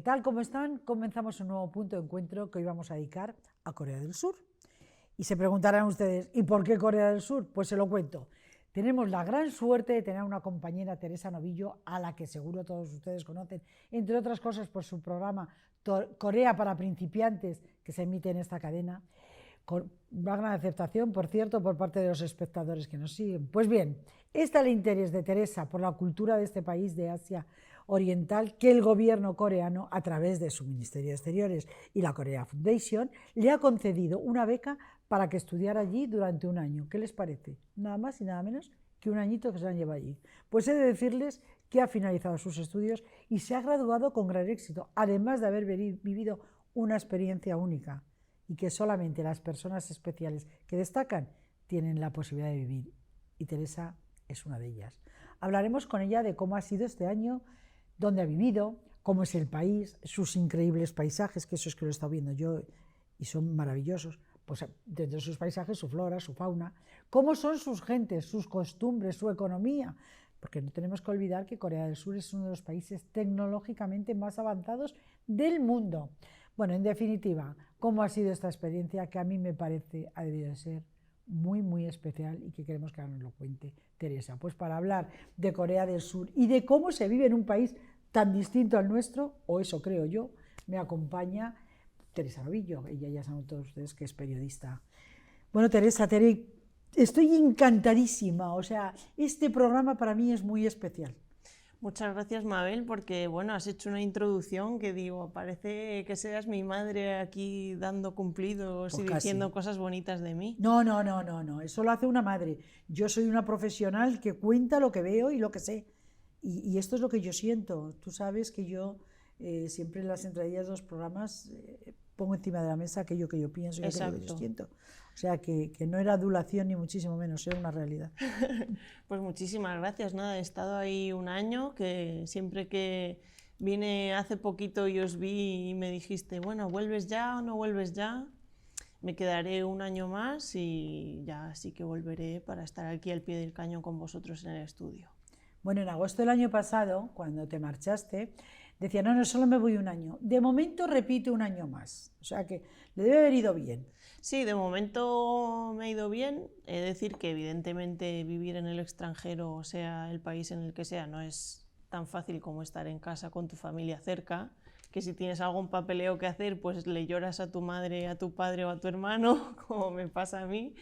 ¿Qué tal? ¿Cómo están? Comenzamos un nuevo punto de encuentro que hoy vamos a dedicar a Corea del Sur. Y se preguntarán ustedes, ¿y por qué Corea del Sur? Pues se lo cuento. Tenemos la gran suerte de tener una compañera, Teresa Novillo, a la que seguro todos ustedes conocen, entre otras cosas por su programa Corea para principiantes, que se emite en esta cadena, con una gran aceptación, por cierto, por parte de los espectadores que nos siguen. Pues bien, está el interés de Teresa por la cultura de este país de Asia Oriental que el gobierno coreano, a través de su Ministerio de Exteriores y la Korea Foundation, le ha concedido una beca para que estudiara allí durante un año. ¿Qué les parece? Nada más y nada menos que un añito que se han llevado allí. Pues he de decirles que ha finalizado sus estudios y se ha graduado con gran éxito, además de haber vivido una experiencia única y que solamente las personas especiales que destacan tienen la posibilidad de vivir. Y Teresa es una de ellas. Hablaremos con ella de cómo ha sido este año, dónde ha vivido, cómo es el país, sus increíbles paisajes, que eso es que lo he estado viendo yo y son maravillosos, pues dentro de sus paisajes, su flora, su fauna, cómo son sus gentes, sus costumbres, su economía, porque no tenemos que olvidar que Corea del Sur es uno de los países tecnológicamente más avanzados del mundo. Bueno, en definitiva, cómo ha sido esta experiencia que a mí me parece ha debido de ser muy, muy especial y que queremos que ahora nos lo cuente Teresa. Pues para hablar de Corea del Sur y de cómo se vive en un país tan distinto al nuestro, o eso creo yo, me acompaña Teresa Novillo. Ella ya saben todos ustedes que es periodista. Bueno, Teresa, estoy encantadísima. O sea, este programa para mí es muy especial. Muchas gracias, Mabel, porque bueno, has hecho una introducción que digo, parece que seas mi madre aquí dando cumplidos Pues y casi. diciendo cosas bonitas de mí. No, eso lo hace una madre. Yo soy una profesional que cuenta lo que veo y lo que sé. Y esto es lo que yo siento. Tú sabes que yo siempre en las entradillas de los programas pongo encima de la mesa aquello que yo pienso y aquello que yo siento. O sea, que no era adulación ni muchísimo menos, era una realidad. Pues muchísimas gracias. Nada, he estado ahí un año, que siempre que vine hace poquito y os vi y me dijiste, bueno, ¿vuelves ya o no vuelves ya? Me quedaré un año más y ya sí que volveré para estar aquí al pie del cañón con vosotros en el estudio. Bueno, en agosto del año pasado, cuando te marchaste, decía, no, solo me voy un año. De momento repite un año más. O sea que le debe haber ido bien. Sí, de momento me ha ido bien. He de decir que evidentemente vivir en el extranjero, o sea, el país en el que sea, no es tan fácil como estar en casa con tu familia cerca, que si tienes algún papeleo que hacer, pues le lloras a tu madre, a tu padre o a tu hermano, como me pasa a mí.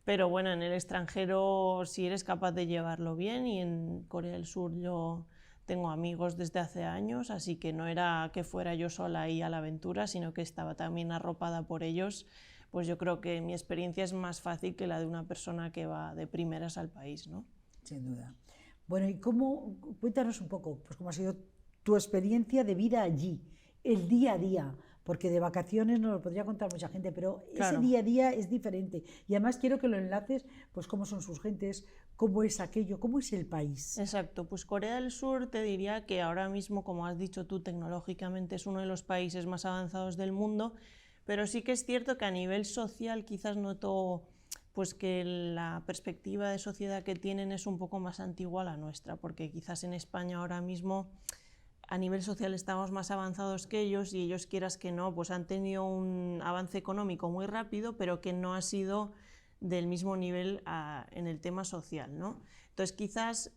Pero bueno, en el extranjero si eres capaz de llevarlo bien, y en Corea del Sur yo tengo amigos desde hace años, así que no era que fuera yo sola ahí a la aventura, sino que estaba también arropada por ellos. Pues yo creo que mi experiencia es más fácil que la de una persona que va de primeras al país, ¿no? Sin duda. Bueno, y cuéntanos un poco, pues cómo ha sido tu experiencia de vida allí, el día a día, porque de vacaciones nos lo podría contar mucha gente, pero Claro. ese día a día es diferente. Y además quiero que lo enlaces, pues cómo son sus gentes, cómo es aquello, cómo es el país. Exacto, pues Corea del Sur te diría que ahora mismo, como has dicho tú, tecnológicamente es uno de los países más avanzados del mundo, pero sí que es cierto que a nivel social quizás noto pues que la perspectiva de sociedad que tienen es un poco más antigua a la nuestra, porque quizás en España ahora mismo a nivel social estamos más avanzados que ellos, y ellos, quieras que no, pues han tenido un avance económico muy rápido, pero que no ha sido del mismo nivel en el tema social, ¿no? Entonces quizás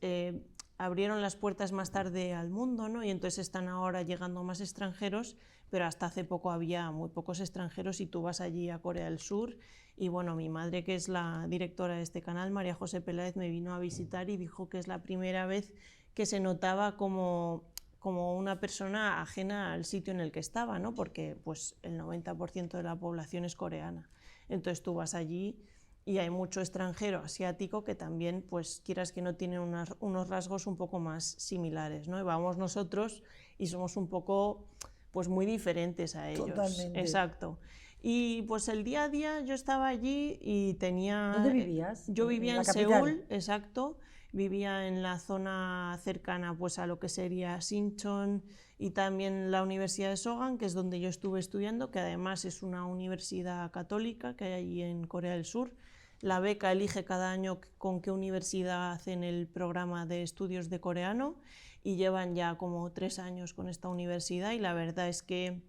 abrieron las puertas más tarde al mundo, ¿no? Y entonces están ahora llegando más extranjeros, pero hasta hace poco había muy pocos extranjeros, y tú vas allí a Corea del Sur y bueno, mi madre, que es la directora de este canal, María José Peláez, me vino a visitar y dijo que es la primera vez que se notaba como una persona ajena al sitio en el que estaba, ¿no? Porque pues, el 90% de la población es coreana. Entonces tú vas allí y hay mucho extranjero asiático que también, pues quieras que no, tienen unos rasgos un poco más similares, ¿no? Y vamos nosotros y somos un poco, pues muy diferentes a ellos. Totalmente. Exacto. Y pues el día a día yo estaba allí y tenía... ¿Dónde vivías? Yo vivía en capital. Seúl, exacto. Vivía en la zona cercana pues, a lo que sería Sinchon, y también la Universidad de Sogan, que es donde yo estuve estudiando, que además es una universidad católica que hay allí en Corea del Sur. La beca elige cada año con qué universidad hacen el programa de estudios de coreano y llevan ya como 3 años con esta universidad y la verdad es que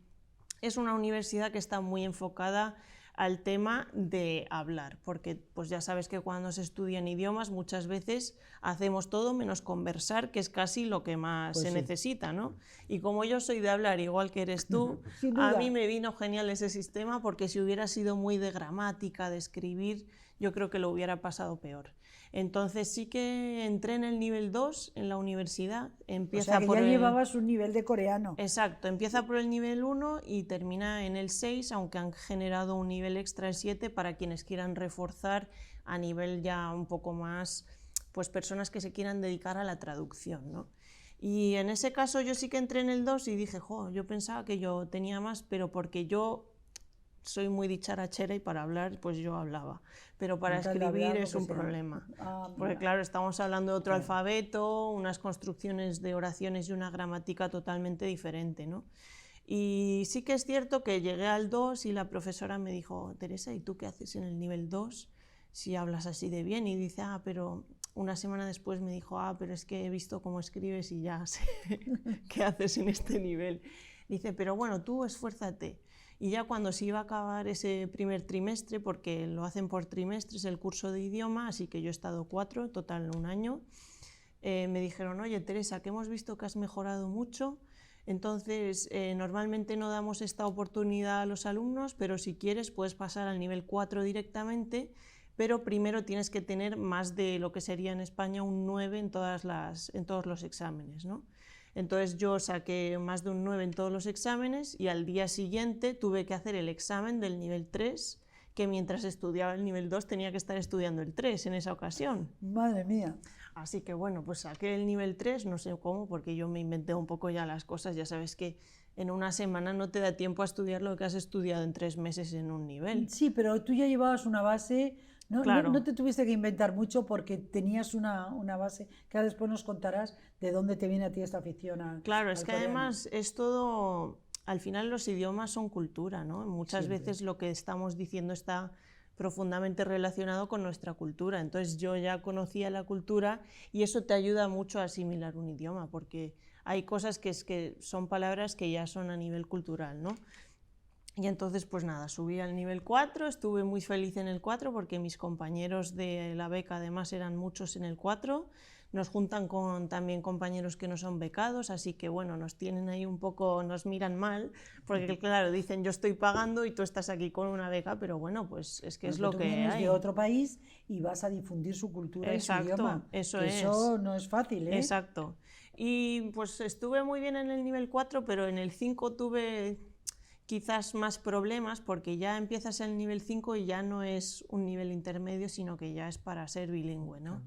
es una universidad que está muy enfocada al tema de hablar, porque pues ya sabes que cuando se estudian idiomas muchas veces hacemos todo menos conversar, que es casi lo que más Pues se sí. necesita, ¿no? Y como yo soy de hablar igual que eres tú, Sin a duda. mí me vino genial ese sistema porque si hubiera sido muy de gramática, de escribir, yo creo que lo hubiera pasado peor. Entonces sí que entré en el nivel 2 en la universidad, O empieza sea que por ya el... llevabas un nivel de coreano. Exacto, empieza por el nivel 1 y termina en el 6, aunque han generado un nivel extra el 7 para quienes quieran reforzar a nivel ya un poco más, pues personas que se quieran dedicar a la traducción, ¿no? Y en ese caso yo sí que entré en el 2 y dije, jo, yo pensaba que yo tenía más, pero porque yo soy muy dicharachera y para hablar pues yo hablaba, pero para Con tal de escribir hablar, lo es que un sea. problema. Ah, Porque mira. claro, estamos hablando de otro Claro. alfabeto, unas construcciones de oraciones y una gramática totalmente diferente, ¿no? Y sí que es cierto que llegué al 2 y la profesora me dijo, Teresa, ¿y tú qué haces en el nivel 2 si hablas así de bien? Y dice, pero una semana después me dijo, pero es que he visto cómo escribes y ya sé qué haces en este nivel. Dice, pero bueno, tú esfuérzate. Y ya cuando se iba a acabar ese primer trimestre, porque lo hacen por trimestres el curso de idioma, así que yo he estado 4, total un año, me dijeron, oye Teresa, que hemos visto que has mejorado mucho, entonces normalmente no damos esta oportunidad a los alumnos, pero si quieres puedes pasar al nivel 4 directamente, pero primero tienes que tener más de lo que sería en España un 9 en todos los exámenes, ¿no? Entonces yo saqué más de un 9 en todos los exámenes y al día siguiente tuve que hacer el examen del nivel 3, que mientras estudiaba el nivel 2 tenía que estar estudiando el 3 en esa ocasión. Madre mía. Así que bueno, pues saqué el nivel 3, no sé cómo, porque yo me inventé un poco ya las cosas, ya sabes que en una semana no te da tiempo a estudiar lo que has estudiado en 3 meses en un nivel. Sí, pero tú ya llevabas una base, Claro. no te tuviste que inventar mucho porque tenías una base que ahora después nos contarás de dónde te viene a ti esta afición Claro, al es que coreano. además es todo, al final los idiomas son cultura, ¿no? Muchas Siempre. veces lo que estamos diciendo está profundamente relacionado con nuestra cultura. Entonces yo ya conocía la cultura y eso te ayuda mucho a asimilar un idioma, porque hay cosas que son palabras que ya son a nivel cultural, ¿no? Y entonces, pues nada, subí al nivel 4, estuve muy feliz en el 4 porque mis compañeros de la beca además eran muchos en el 4, nos juntan con también compañeros que no son becados, así que bueno, nos tienen ahí un poco, nos miran mal, porque claro, dicen yo estoy pagando y tú estás aquí con una beca, pero bueno, pues es que es lo Tú que vienes hay. de otro país y vas a difundir su cultura y su idioma. Eso Que es. eso no es fácil, ¿eh? Exacto. Y pues estuve muy bien en el nivel 4, pero en el 5 tuve quizás más problemas porque ya empiezas el nivel 5 y ya no es un nivel intermedio, sino que ya es para ser bilingüe, ¿no?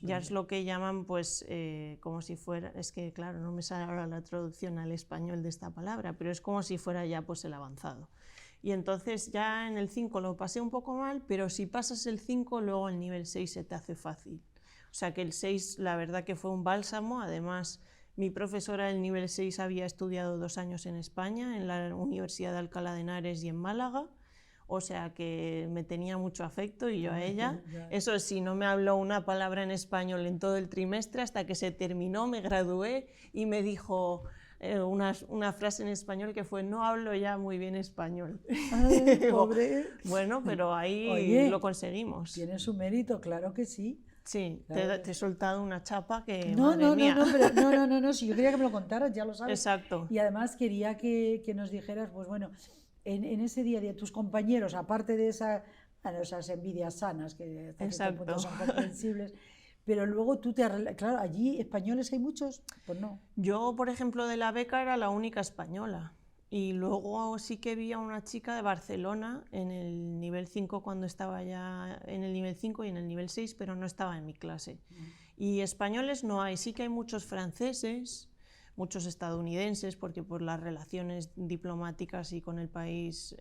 Ya es lo que llaman, pues, como si fuera, es que claro, no me sale ahora la traducción al español de esta palabra, pero es como si fuera ya pues el avanzado. Y entonces ya en el 5 lo pasé un poco mal, pero si pasas el 5, luego el nivel 6 se te hace fácil. O sea que el 6 la verdad que fue un bálsamo, además mi profesora del nivel 6 había estudiado 2 años en España, en la Universidad de Alcalá de Henares y en Málaga, o sea que me tenía mucho afecto y yo a ella. Eso sí, no me habló una palabra en español en todo el trimestre hasta que se terminó, me gradué y me dijo una frase en español que fue, no hablo ya muy bien español. Ay, pobre. Bueno, pero ahí Oye, lo conseguimos. Tiene su mérito, claro que sí. Sí, Claro. te he soltado una chapa que, No, madre mía. no, si yo quería que me lo contaras, ya lo sabes. Exacto. Y además quería que nos dijeras, pues bueno, en ese día a día, tus compañeros, aparte de esas envidias sanas, que hasta cierto punto son comprensibles, pero luego tú claro, allí españoles hay muchos, pues no. Yo, por ejemplo, de la beca era la única española. Y luego sí que vi a una chica de Barcelona en el nivel 5 cuando estaba ya en el nivel 5 y en el nivel 6, pero no estaba en mi clase. Y españoles no hay, sí que hay muchos franceses, muchos estadounidenses, porque por las relaciones diplomáticas y con el país,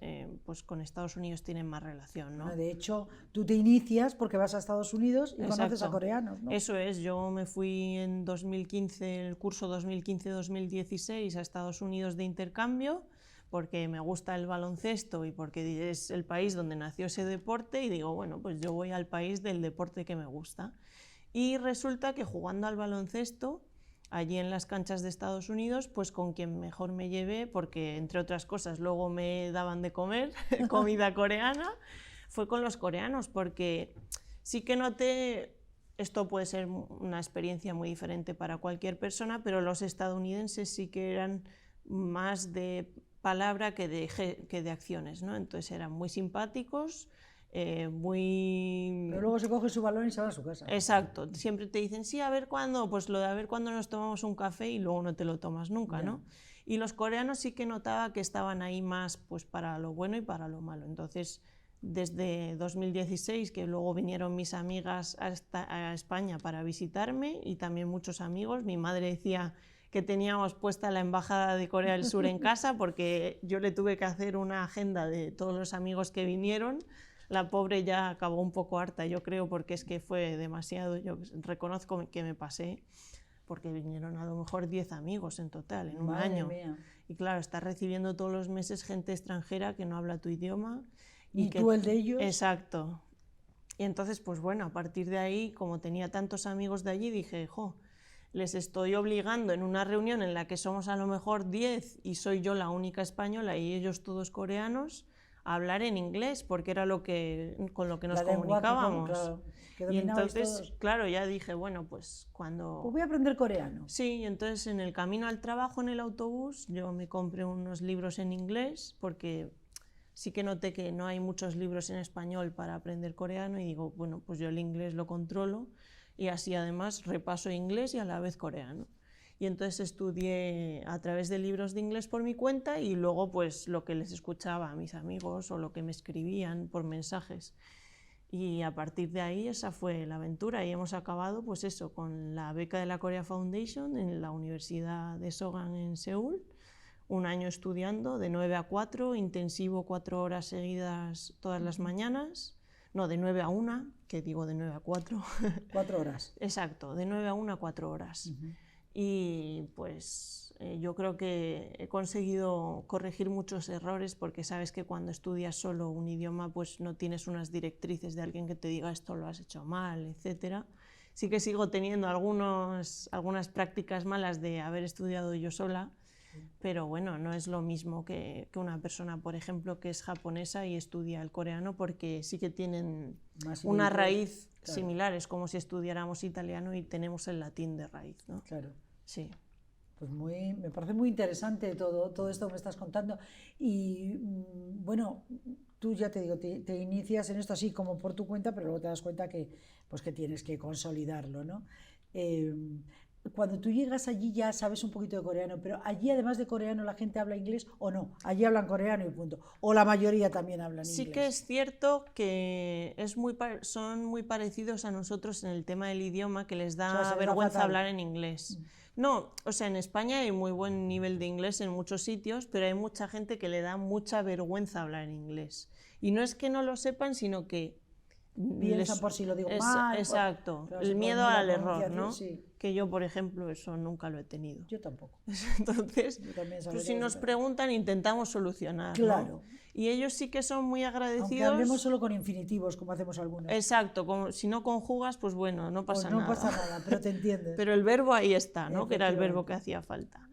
pues con Estados Unidos tienen más relación, ¿no? De hecho, tú te inicias porque vas a Estados Unidos y Exacto. conoces a coreanos, ¿no? Eso es, yo me fui en 2015, el curso 2015-2016 a Estados Unidos de intercambio, porque me gusta el baloncesto y porque es el país donde nació ese deporte, y digo, bueno, pues yo voy al país del deporte que me gusta. Y resulta que jugando al baloncesto, allí en las canchas de Estados Unidos, pues con quien mejor me llevé, porque entre otras cosas luego me daban de comer comida coreana, fue con los coreanos, porque sí que noté, esto puede ser una experiencia muy diferente para cualquier persona, pero los estadounidenses sí que eran más de palabra que de acciones, ¿no? Entonces eran muy simpáticos, muy... Pero luego se coge su balón y se va a su casa. Exacto, siempre te dicen, sí, a ver cuándo, pues lo de a ver cuándo nos tomamos un café, y luego no te lo tomas nunca, ¿no? Y los coreanos sí que notaba que estaban ahí más pues para lo bueno y para lo malo. Entonces, desde 2016, que luego vinieron mis amigas a España para visitarme, y también muchos amigos, mi madre decía que teníamos puesta la embajada de Corea del Sur en casa, porque yo le tuve que hacer una agenda de todos los amigos que vinieron. La pobre ya acabó un poco harta, yo creo, porque es que fue demasiado. Yo reconozco que me pasé, porque vinieron a lo mejor 10 amigos en total, en un año. Mía. Y claro, estás recibiendo todos los meses gente extranjera que no habla tu idioma. ¿Y tú el de ellos? Exacto. Y entonces, pues bueno, a partir de ahí, como tenía tantos amigos de allí, dije, jo, les estoy obligando en una reunión en la que somos a lo mejor 10 y soy yo la única española y ellos todos coreanos, a hablar en inglés, porque era con lo que nos comunicábamos. Claro, y entonces, todos. Claro, ya dije, bueno, pues cuando... Pues voy a aprender coreano. Sí, y entonces en el camino al trabajo, en el autobús, yo me compré unos libros en inglés, porque sí que noté que no hay muchos libros en español para aprender coreano, y digo, bueno, pues yo el inglés lo controlo, y así además repaso inglés y a la vez coreano. Y entonces estudié a través de libros de inglés por mi cuenta, y luego pues lo que les escuchaba a mis amigos o lo que me escribían por mensajes. Y a partir de ahí esa fue la aventura, y hemos acabado pues eso, con la beca de la Korea Foundation en la Universidad de Sogang en Seúl, un año estudiando de 9 a 4, intensivo 4 horas seguidas todas las mañanas. No, de 9 a 1, que digo de 9 a 4. 4 horas. Exacto, de 9 a 1 a 4 horas. Y pues yo creo que he conseguido corregir muchos errores, porque sabes que cuando estudias solo un idioma pues no tienes unas directrices de alguien que te diga esto lo has hecho mal, etc. Sí que sigo teniendo algunas prácticas malas de haber estudiado yo sola, pero bueno, no es lo mismo que una persona, por ejemplo, que es japonesa y estudia el coreano, porque sí que tienen una raíz similar, es como si estudiáramos italiano y tenemos el latín de raíz, ¿no? Claro. Sí. Pues me parece muy interesante todo esto que me estás contando. Y bueno, tú ya te digo, te inicias en esto así como por tu cuenta, pero luego te das cuenta que tienes que consolidarlo, ¿no? Cuando tú llegas allí ya sabes un poquito de coreano, pero allí además de coreano la gente habla inglés o no, allí hablan coreano y punto, o la mayoría también hablan inglés. Sí que es cierto que son muy parecidos a nosotros en el tema del idioma, que les da vergüenza hablar en inglés. No, o sea, en España hay muy buen nivel de inglés en muchos sitios, pero hay mucha gente que le da mucha vergüenza hablar en inglés. Y no es que no lo sepan, sino que piensan por si lo digo mal. Exacto, el miedo al error, ¿no? Sí. Que yo, por ejemplo, eso nunca lo he tenido. Yo tampoco. Entonces, pues si nos preguntan, intentamos solucionar. Claro. ¿No? Y ellos sí que son muy agradecidos. Aunque hablemos solo con infinitivos, como hacemos algunos. Exacto, si no conjugas, pues bueno, no pasa nada. No pasa nada, pero te entiendes. Pero el verbo ahí está, ¿no? Que era el verbo que hacía falta.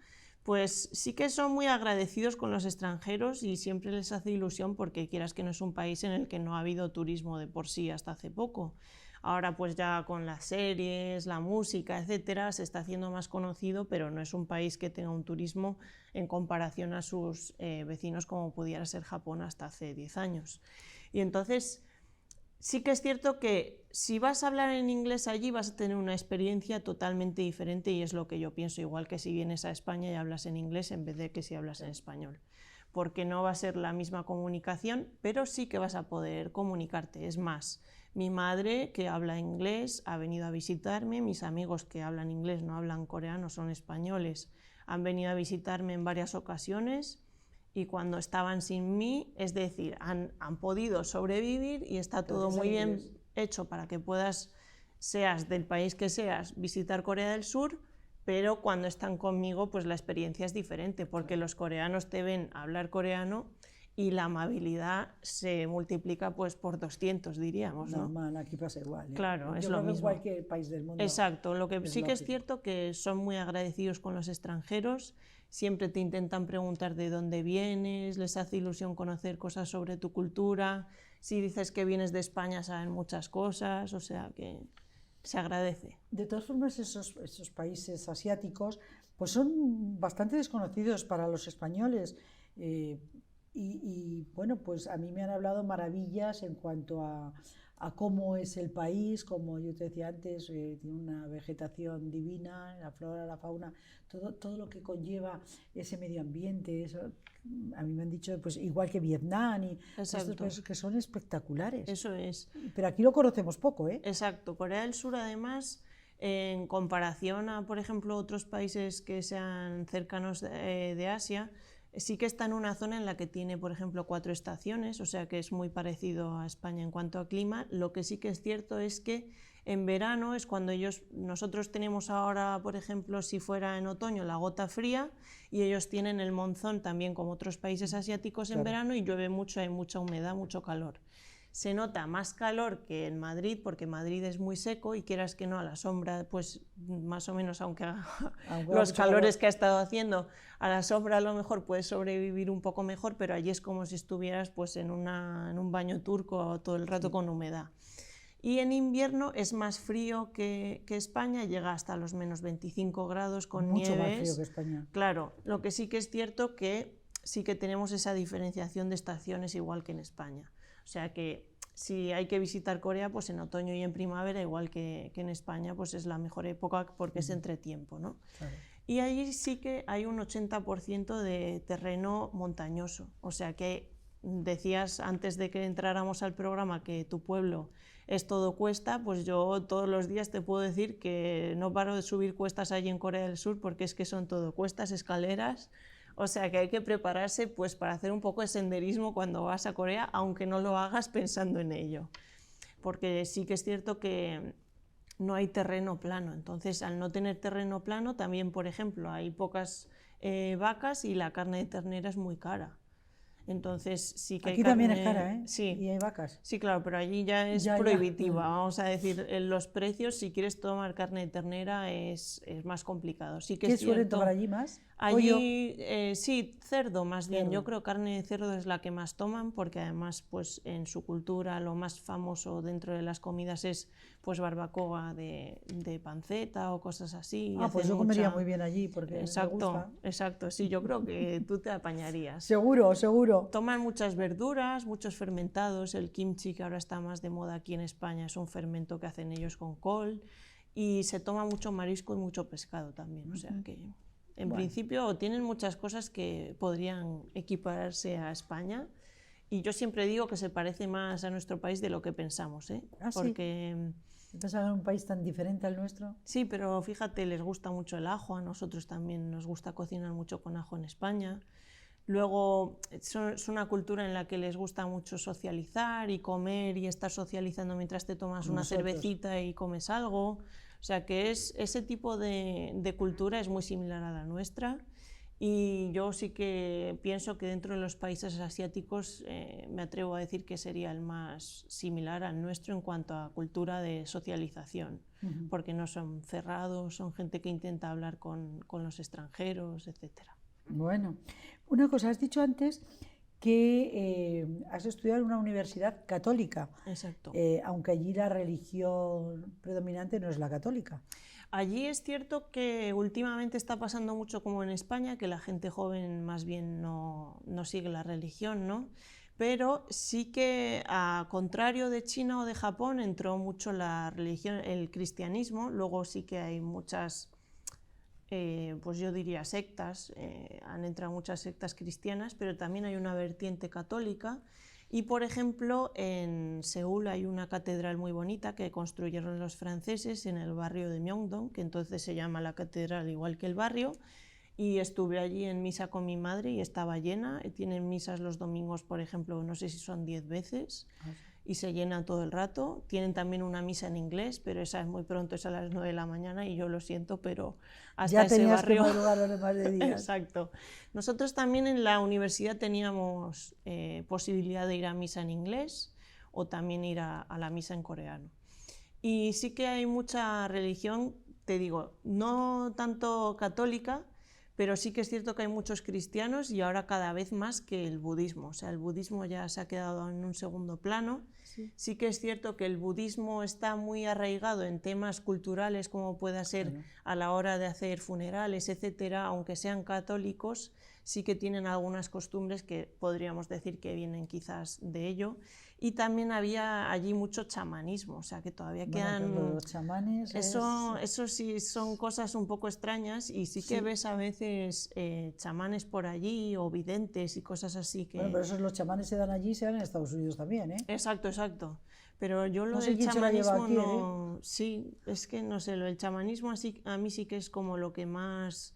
Pues sí que son muy agradecidos con los extranjeros, y siempre les hace ilusión, porque quieras que no es un país en el que no ha habido turismo de por sí hasta hace poco. Ahora pues ya con las series, la música, etcétera, se está haciendo más conocido, pero no es un país que tenga un turismo en comparación a sus vecinos, como pudiera ser Japón hasta hace 10 años. Y entonces sí que es cierto que si vas a hablar en inglés allí vas a tener una experiencia totalmente diferente, y es lo que yo pienso, igual que si vienes a España y hablas en inglés en vez de que si hablas en español, porque no va a ser la misma comunicación, pero sí que vas a poder comunicarte. Es más, mi madre, que habla inglés, ha venido a visitarme, mis amigos que hablan inglés, no hablan coreano, son españoles, han venido a visitarme en varias ocasiones, y cuando estaban sin mí, es decir, han podido sobrevivir, y está todo muy bien hecho para que puedas, seas del país que seas, visitar Corea del Sur, pero cuando están conmigo, pues la experiencia es diferente, porque los coreanos te ven hablar coreano y la amabilidad se multiplica pues por 200, diríamos, ¿no? Normal, aquí pasa igual. Claro, es Yo lo creo que en mismo. cualquier país del mundo. Exacto, lo que es sí que es lógico. cierto que son muy agradecidos con los extranjeros, siempre te intentan preguntar de dónde vienes, les hace ilusión conocer cosas sobre tu cultura, si dices que vienes de España saben muchas cosas, o sea que se agradece. De todas formas, esos países asiáticos pues son bastante desconocidos para los españoles. Bueno, pues a mí me han hablado maravillas en cuanto a cómo es el país, como yo te decía antes, tiene una vegetación divina, la flora, la fauna, todo lo que conlleva ese medio ambiente. Eso, a mí me han dicho, pues igual que Vietnam y estos Exacto. países que son espectaculares. Eso es. Pero aquí lo conocemos poco, ¿eh? Exacto. Corea del Sur, además, en comparación a, por ejemplo, otros países que sean cercanos de Asia, sí que está en una zona en la que tiene, por ejemplo, 4 estaciones, o sea que es muy parecido a España en cuanto a clima. Lo que sí que es cierto es que en verano es cuando nosotros tenemos ahora, por ejemplo, si fuera en otoño, la gota fría, y ellos tienen el monzón también como otros países asiáticos en verano, y llueve mucho, hay mucha humedad, mucho calor. Se nota más calor que en Madrid, porque Madrid es muy seco y quieras que no, a la sombra, pues más o menos, aunque los calores que ha estado haciendo, a la sombra a lo mejor puedes sobrevivir un poco mejor, pero allí es como si estuvieras pues en un baño turco todo el rato con humedad. Y en invierno es más frío que España, llega hasta los menos 25 grados con Mucho nieves. Más frío que España. Claro, lo que sí que es cierto que sí que tenemos esa diferenciación de estaciones igual que en España. O sea que si hay que visitar Corea, pues en otoño y en primavera, igual que en España, pues es la mejor época porque es entretiempo, ¿no? Claro. Y allí sí que hay un 80% de terreno montañoso. O sea que decías antes de que entráramos al programa que tu pueblo es todo cuesta, pues yo todos los días te puedo decir que no paro de subir cuestas allí en Corea del Sur porque es que son todo cuestas, escaleras. O sea que hay que prepararse pues para hacer un poco de senderismo cuando vas a Corea, aunque no lo hagas pensando en ello. Porque sí que es cierto que no hay terreno plano. Entonces, al no tener terreno plano, también, por ejemplo, hay pocas vacas y la carne de ternera es muy cara. Entonces, sí que aquí hay carne... también es cara, ¿eh? Sí. Y hay vacas. Sí, claro, pero allí ya es prohibitiva. Vamos a decir, en los precios, si quieres tomar carne de ternera, es más complicado. Sí que ¿Qué es suelen cierto, tomar allí más? allí, sí, cerdo más bien. Cerdo. Yo creo que carne de cerdo es la que más toman, porque además, pues en su cultura, lo más famoso dentro de las comidas es pues barbacoa de panceta o cosas así. Pues yo comería muy bien allí, porque me Exacto, gusta. exacto. Sí, yo creo que tú te apañarías. Seguro, seguro. Toman muchas verduras, muchos fermentados. El kimchi, que ahora está más de moda aquí en España, es un fermento que hacen ellos con col. Y se toma mucho marisco y mucho pescado también. O sea que, en principio, tienen muchas cosas que podrían equipararse a España. Y yo siempre digo que se parece más a nuestro país de lo que pensamos, ¿eh? Porque... ¿Pensaba en un país tan diferente al nuestro? Sí, pero fíjate, les gusta mucho el ajo. A nosotros también nos gusta cocinar mucho con ajo en España. Luego es una cultura en la que les gusta mucho socializar y comer y estar socializando mientras te tomas una cervecita y comes algo. O sea que ese tipo de cultura es muy similar a la nuestra, y yo sí que pienso que dentro de los países asiáticos me atrevo a decir que sería el más similar al nuestro en cuanto a cultura de socialización, porque no son cerrados, son gente que intenta hablar con los extranjeros, etcétera. Bueno, una cosa, has dicho antes que has estudiado en una universidad católica. Exacto. Aunque allí la religión predominante no es la católica. Allí es cierto que últimamente está pasando mucho como en España, que la gente joven más bien no sigue la religión, ¿no? Pero sí que, a contrario de China o de Japón, entró mucho la religión, el cristianismo. Luego sí que hay muchas... pues yo diría sectas, han entrado muchas sectas cristianas, pero también hay una vertiente católica. Y, por ejemplo, en Seúl hay una catedral muy bonita que construyeron los franceses en el barrio de Myeongdong, que entonces se llama la catedral igual que el barrio, y estuve allí en misa con mi madre y estaba llena. Tienen misas los domingos, por ejemplo, no sé si son 10 veces, y se llena todo el rato. Tienen también una misa en inglés, pero esa es muy pronto, es a las 9 de la mañana y yo lo siento, pero hasta Ya ese tenías barrio... que madrugar los demás de días. Exacto. Nosotros también en la universidad teníamos posibilidad de ir a misa en inglés o también ir a la misa en coreano. Y sí que hay mucha religión, te digo, no tanto católica, pero sí que es cierto que hay muchos cristianos y ahora cada vez más que el budismo. O sea, el budismo ya se ha quedado en un segundo plano. Sí. Sí que es cierto que el budismo está muy arraigado en temas culturales, como pueda ser Claro. a la hora de hacer funerales, etcétera, aunque sean católicos, sí que tienen algunas costumbres que podríamos decir que vienen quizás de ello. Y también había allí mucho chamanismo, o sea que todavía Bueno, quedan... pero los chamanes Eso sí son cosas un poco extrañas y sí que Sí. ves a veces chamanes por allí o videntes y cosas así que... Bueno, pero esos los chamanes se dan allí, se dan en Estados Unidos también, ¿eh? Exacto, exacto. Pero yo lo No sé del quién se la lleva chamanismo aquí, no... Sí, es que no sé, lo del chamanismo así, a mí sí que es como lo que más...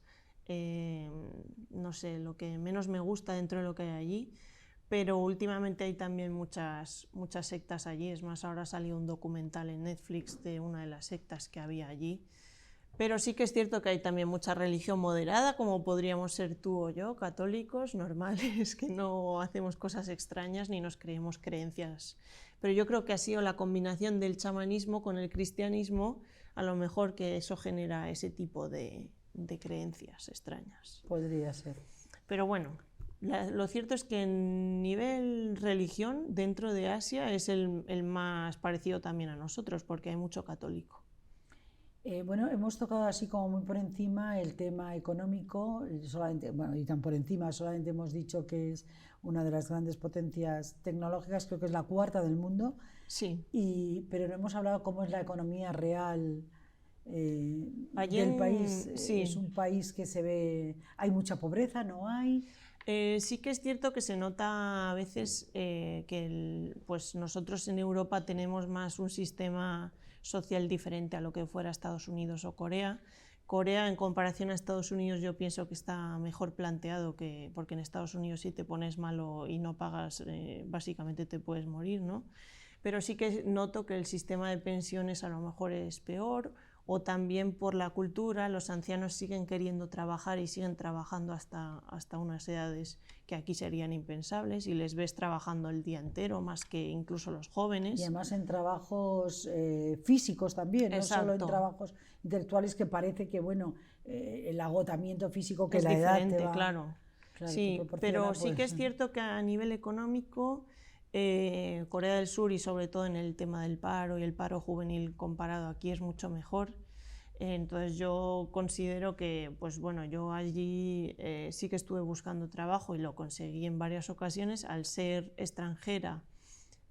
no sé, lo que menos me gusta dentro de lo que hay allí. Pero últimamente hay también muchas sectas allí. Es más, ahora salió un documental en Netflix de una de las sectas que había allí. Pero sí que es cierto que hay también mucha religión moderada, como podríamos ser tú o yo, católicos, normales, que no hacemos cosas extrañas ni nos creemos creencias. Pero yo creo que ha sido la combinación del chamanismo con el cristianismo, a lo mejor que eso genera ese tipo de creencias extrañas. Podría ser. Pero bueno, lo cierto es que en nivel religión, dentro de Asia, es el más parecido también a nosotros, porque hay mucho católico. Bueno, hemos tocado así como muy por encima el tema económico, solamente, bueno, y tan por encima, solamente hemos dicho que es una de las grandes potencias tecnológicas, creo que es la cuarta del mundo, Sí. pero no hemos hablado cómo es la economía real Allí del país. sí. Es un país que se ve, hay mucha pobreza, no hay. Sí que es cierto que se nota a veces que pues nosotros en Europa tenemos más un sistema social diferente a lo que fuera Estados Unidos o Corea. Corea, en comparación a Estados Unidos, yo pienso que está mejor planteado, porque en Estados Unidos si te pones malo y no pagas, básicamente te puedes morir, ¿no? Pero sí que noto que el sistema de pensiones a lo mejor es peor, o también por la cultura, los ancianos siguen queriendo trabajar y siguen trabajando hasta unas edades que aquí serían impensables, y les ves trabajando el día entero, más que incluso los jóvenes. Y además en trabajos físicos también, Exacto. No solo en trabajos intelectuales, que parece que, bueno, el agotamiento físico que es la diferente, edad te va... claro. Sí, pero sí que es cierto que a nivel económico, Corea del Sur, y sobre todo en el tema del paro y el paro juvenil comparado aquí, es mucho mejor. Entonces yo considero que, pues bueno, yo allí sí que estuve buscando trabajo y lo conseguí en varias ocasiones. Al ser extranjera,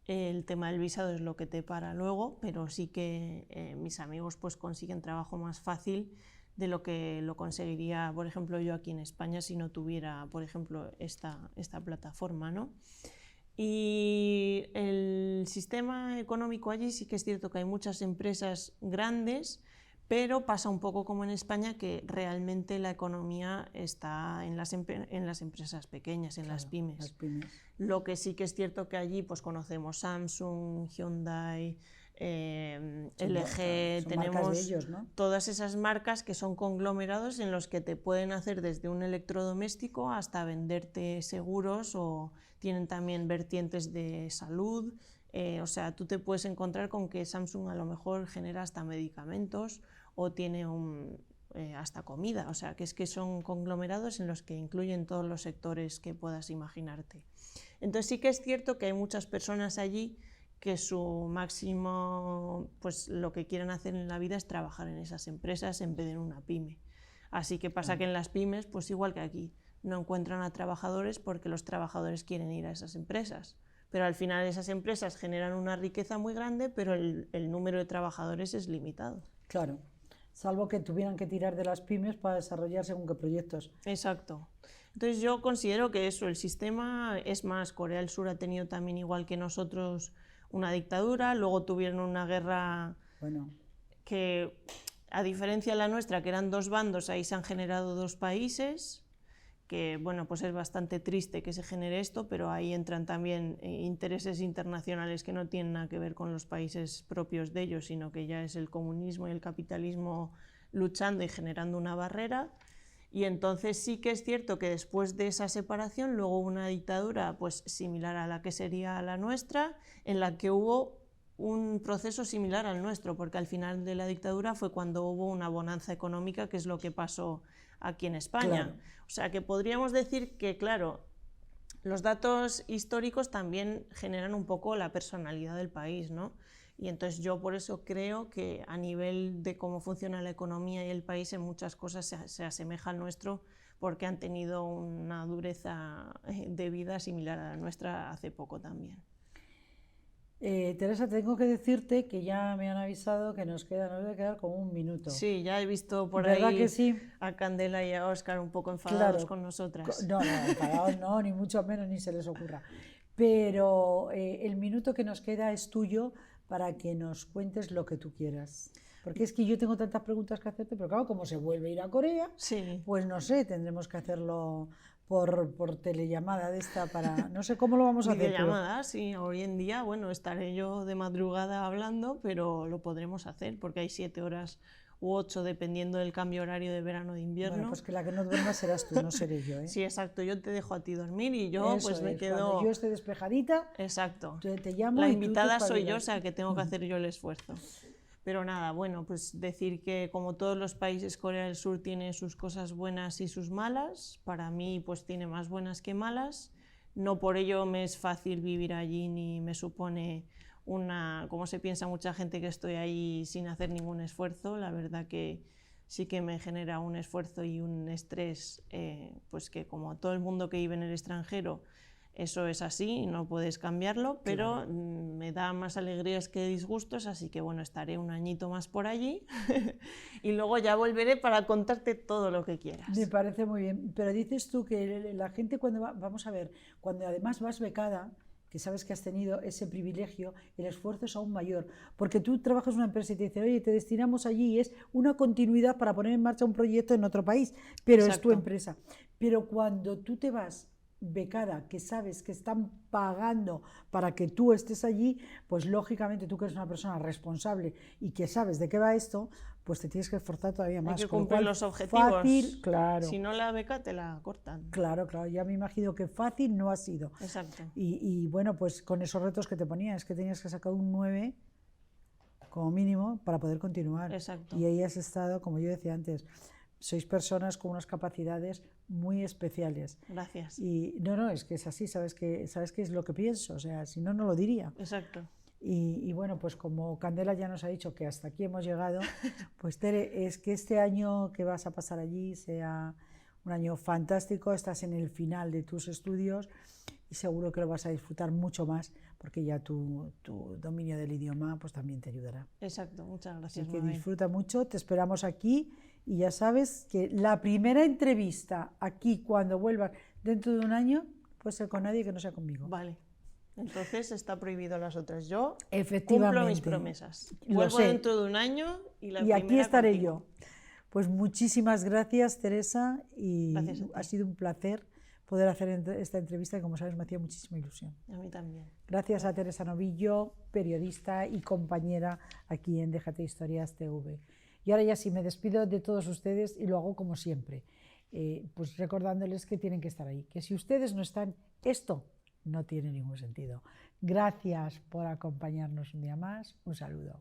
el tema del visado es lo que te para luego, pero sí que mis amigos pues consiguen trabajo más fácil de lo que lo conseguiría, por ejemplo, yo aquí en España si no tuviera, por ejemplo, esta plataforma, ¿no? Y el sistema económico allí sí que es cierto que hay muchas empresas grandes, pero pasa un poco como en España, que realmente la economía está en las empresas pequeñas, en las pymes. Lo que sí que es cierto que allí pues conocemos Samsung, Hyundai, LG, tenemos de ellos, ¿no? Todas esas marcas que son conglomerados en los que te pueden hacer desde un electrodoméstico hasta venderte seguros, o tienen también vertientes de salud. O sea, tú te puedes encontrar con que Samsung a lo mejor genera hasta medicamentos o tiene hasta comida. O sea, que es que son conglomerados en los que incluyen todos los sectores que puedas imaginarte. Entonces sí que es cierto que hay muchas personas allí que su máximo, pues lo que quieren hacer en la vida es trabajar en esas empresas en vez de en una pyme. Así que pasa que en las pymes, pues igual que aquí, no encuentran a trabajadores porque los trabajadores quieren ir a esas empresas. Pero al final esas empresas generan una riqueza muy grande, pero el número de trabajadores es limitado. Claro, salvo que tuvieran que tirar de las pymes para desarrollar según qué proyectos. Exacto. Entonces yo considero que eso, el sistema, es más, Corea del Sur ha tenido también, igual que nosotros, una dictadura, luego tuvieron una guerra que, a diferencia de la nuestra, que eran dos bandos, ahí se han generado dos países, que bueno, pues es bastante triste que se genere esto, pero ahí entran también intereses internacionales que no tienen nada que ver con los países propios de ellos, sino que ya es el comunismo y el capitalismo luchando y generando una barrera. Y entonces sí que es cierto que después de esa separación luego hubo una dictadura pues similar a la que sería la nuestra, en la que hubo un proceso similar al nuestro, porque al final de la dictadura fue cuando hubo una bonanza económica, que es lo que pasó aquí en España. Claro. O sea que podríamos decir que, claro, los datos históricos también generan un poco la personalidad del país, ¿no? Y entonces yo por eso creo que a nivel de cómo funciona la economía y el país en muchas cosas se asemeja al nuestro, porque han tenido una dureza de vida similar a la nuestra hace poco también. Teresa, tengo que decirte que ya me han avisado que nos debe quedar como un minuto. Sí, ya he visto por ¿Verdad ahí que sí? a Candela y a Óscar un poco enfadados Claro. con nosotras. No, enfadados no, ni mucho menos, ni se les ocurra. Pero el minuto que nos queda es tuyo para que nos cuentes lo que tú quieras. Porque es que yo tengo tantas preguntas que hacerte, pero claro, como se vuelve a ir a Corea, Sí. pues no sé, tendremos que hacerlo por telellamada de esta para... No sé cómo lo vamos a hacer. Videollamadas, sí, hoy en día, bueno, estaré yo de madrugada hablando, pero lo podremos hacer porque hay 7 horas u 8 dependiendo del cambio horario de verano o de invierno. Bueno, pues que la que no duerma serás tú, no seré yo, ¿eh? Sí, exacto, yo te dejo a ti dormir y yo Eso pues me es, quedo... cuando yo esté despejadita, Exacto. te llamo La y tú te invitada soy yo, o espabilas. sea que tengo que hacer yo el esfuerzo. Pero nada, bueno, pues decir que como todos los países, Corea del Sur tiene sus cosas buenas y sus malas. Para mí pues tiene más buenas que malas. No por ello me es fácil vivir allí ni me supone una, como se piensa mucha gente, que estoy ahí sin hacer ningún esfuerzo. La verdad que sí que me genera un esfuerzo y un estrés, pues que como todo el mundo que vive en el extranjero, eso es así, no puedes cambiarlo, pero Claro. me da más alegrías que disgustos, así que bueno, estaré un añito más por allí y luego ya volveré para contarte todo lo que quieras. Me parece muy bien, pero dices tú que la gente cuando vamos a ver, cuando además vas becada, que sabes que has tenido ese privilegio, el esfuerzo es aún mayor, porque tú trabajas en una empresa y te dicen, oye, te destinamos allí y es una continuidad para poner en marcha un proyecto en otro país, pero es tu Exacto. empresa. Pero cuando tú te vas becada, que sabes que están pagando para que tú estés allí, pues lógicamente tú que eres una persona responsable y que sabes de qué va esto, pues te tienes que esforzar todavía más. Hay que con lo cumplir cual, los objetivos. fácil, claro. Si no, la beca te la cortan. Claro, claro, ya me imagino que fácil no ha sido. Exacto. Y bueno, pues con esos retos que te ponías, es que tenías que sacar un 9 como mínimo para poder continuar. Exacto. Y ahí has estado, como yo decía antes, sois personas con unas capacidades muy especiales. Gracias. Y no, es que es así, sabes que es lo que pienso, o sea, si no, no lo diría. Exacto. Y bueno, pues como Candela ya nos ha dicho que hasta aquí hemos llegado, pues Tere, es que este año que vas a pasar allí sea un año fantástico, estás en el final de tus estudios y seguro que lo vas a disfrutar mucho más porque ya tu dominio del idioma pues también te ayudará. Exacto, muchas gracias. Así que Mabel. disfruta mucho, te esperamos aquí y ya sabes que la primera entrevista aquí cuando vuelvas dentro de un año puede ser con nadie que no sea conmigo. Vale. Entonces está prohibido las otras. Yo Efectivamente. cumplo mis promesas. Lo Vuelvo sé. dentro de un año y la Y aquí primera estaré contigo. yo. Pues muchísimas gracias, Teresa, y Gracias a ti. ha sido un placer poder hacer esta entrevista que, como sabes, me hacía muchísima ilusión. A mí también. Gracias a Teresa Novillo, periodista y compañera aquí en Déjate Historias TV. Y ahora ya sí, me despido de todos ustedes y lo hago como siempre, pues recordándoles que tienen que estar ahí, que si ustedes no están, esto no tiene ningún sentido. Gracias por acompañarnos un día más. Un saludo.